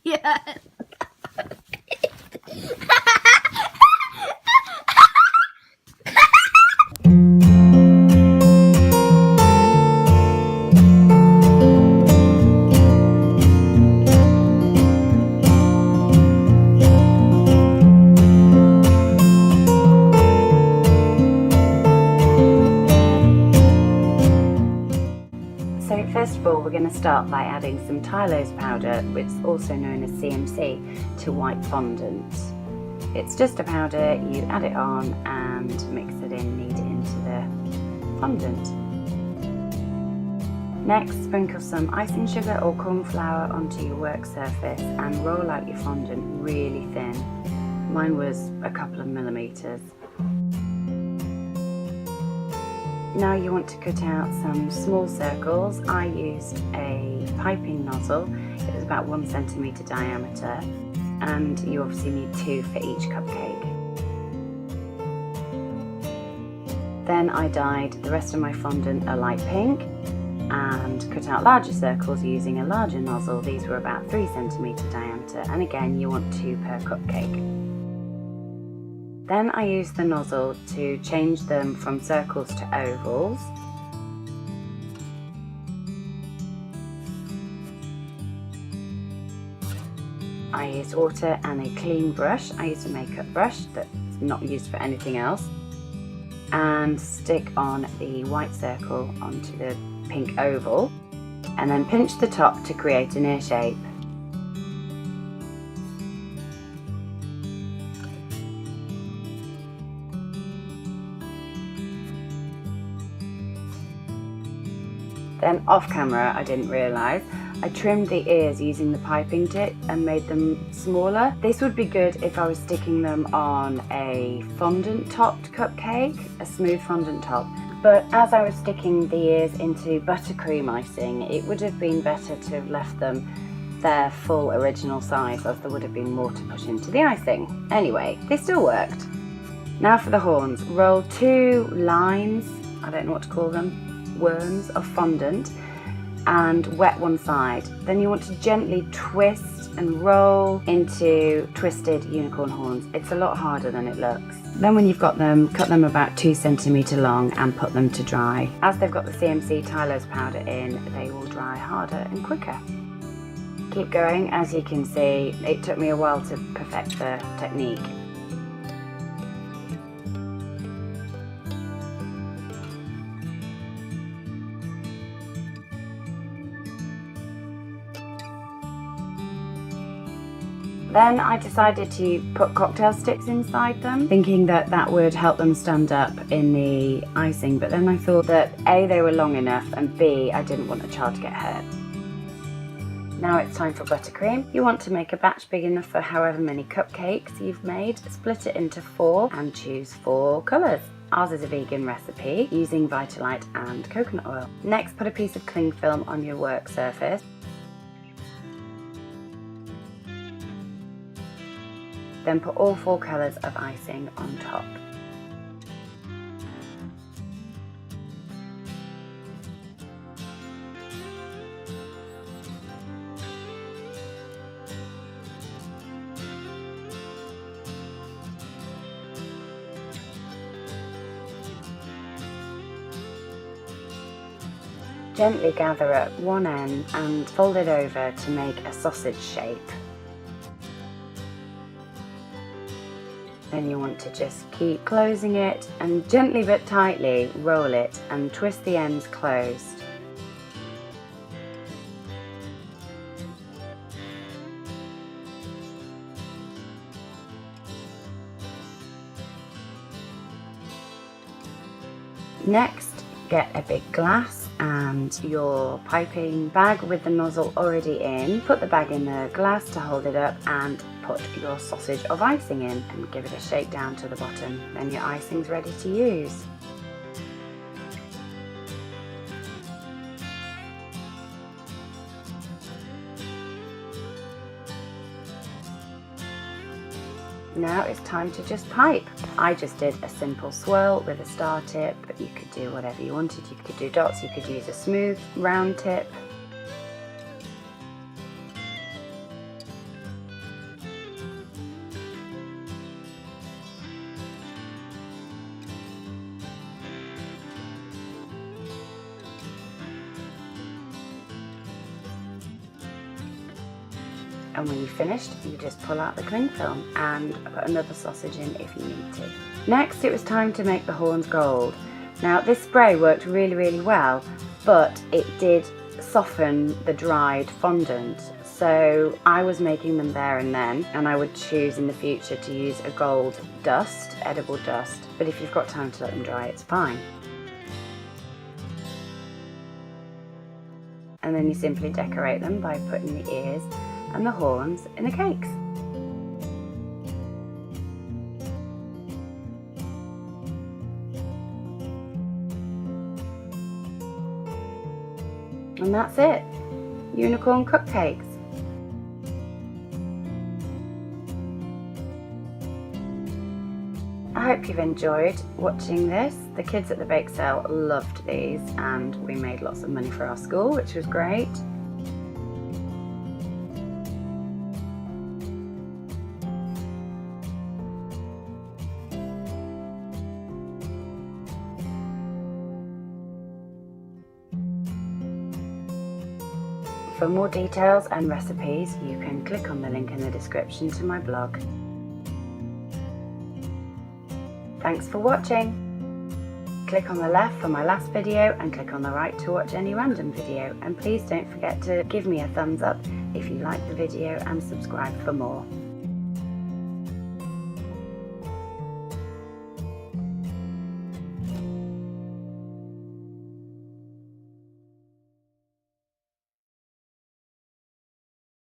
Yes. So first of all, we're going to start by adding some Tylose powder, which is also known as CMC, to white fondant. It's just a powder, you add it on and mix it in, knead it into the fondant. Next, sprinkle some icing sugar or corn flour onto your work surface and roll out your fondant really thin. Mine was a couple of millimetres. Now you want to cut out some small circles. I used a piping nozzle. It was about 1 centimetre diameter, and you obviously need 2 for each cupcake. Then I dyed the rest of my fondant a light pink and cut out larger circles using a larger nozzle. These were about 3 centimetre diameter, and again you want 2 per cupcake. Then I used the nozzle to change them from circles to ovals. I used water and a clean brush. I used a makeup brush that's not used for anything else. And stick on the white circle onto the pink oval. And then pinch the top to create an ear shape. Then off camera, I didn't realise, I trimmed the ears using the piping tip and made them smaller. This would be good if I was sticking them on a fondant topped cupcake, a smooth fondant top. But as I was sticking the ears into buttercream icing, it would have been better to have left them their full original size, as there would have been more to push into the icing. Anyway, they still worked. Now for the horns, roll 2 lines, I don't know what to call them, worms of fondant, and wet one side. Then you want to gently twist and roll into twisted unicorn horns. It's a lot harder than it looks. Then when you've got them, cut them about 2 centimetre long and put them to dry. As they've got the CMC Tylose powder in, they will dry harder and quicker. Keep going. As you can see, it took me a while to perfect the technique. Then I decided to put cocktail sticks inside them, thinking that that would help them stand up in the icing, but then I thought that A, they were long enough, and B, I didn't want the child to get hurt. Now it's time for buttercream. You want to make a batch big enough for however many cupcakes you've made. Split it into 4 and choose 4 colours. Ours is a vegan recipe using Vitalite and coconut oil. Next, put a piece of cling film on your work surface. Then put all 4 colours of icing on top. Gently gather up one end and fold it over to make a sausage shape. Then you want to just keep closing it and gently but tightly roll it and twist the ends closed. Next, get a big glass and your piping bag with the nozzle already in. Put the bag in the glass to hold it up and put your sausage of icing in and give it a shake down to the bottom. Then your icing's ready to use. Now it's time to just pipe. I just did a simple swirl with a star tip, but you could do whatever you wanted. You could do dots, you could use a smooth round tip. And when you've finished, you just pull out the cling film and put another sausage in if you need to. Next, it was time to make the horns gold. Now, this spray worked really well, but it did soften the dried fondant. So I was making them there and then, and I would choose in the future to use a gold dust, edible dust, but if you've got time to let them dry, it's fine. And then you simply decorate them by putting the ears and the horns in the cakes. And that's it, unicorn cupcakes. I hope you've enjoyed watching this. The kids at the bake sale loved these and we made lots of money for our school, which was great. For more details and recipes, you can click on the link in the description to my blog. Thanks for watching. Click on the left for my last video and click on the right to watch any random video. And please don't forget to give me a thumbs up if you like the video and subscribe for more.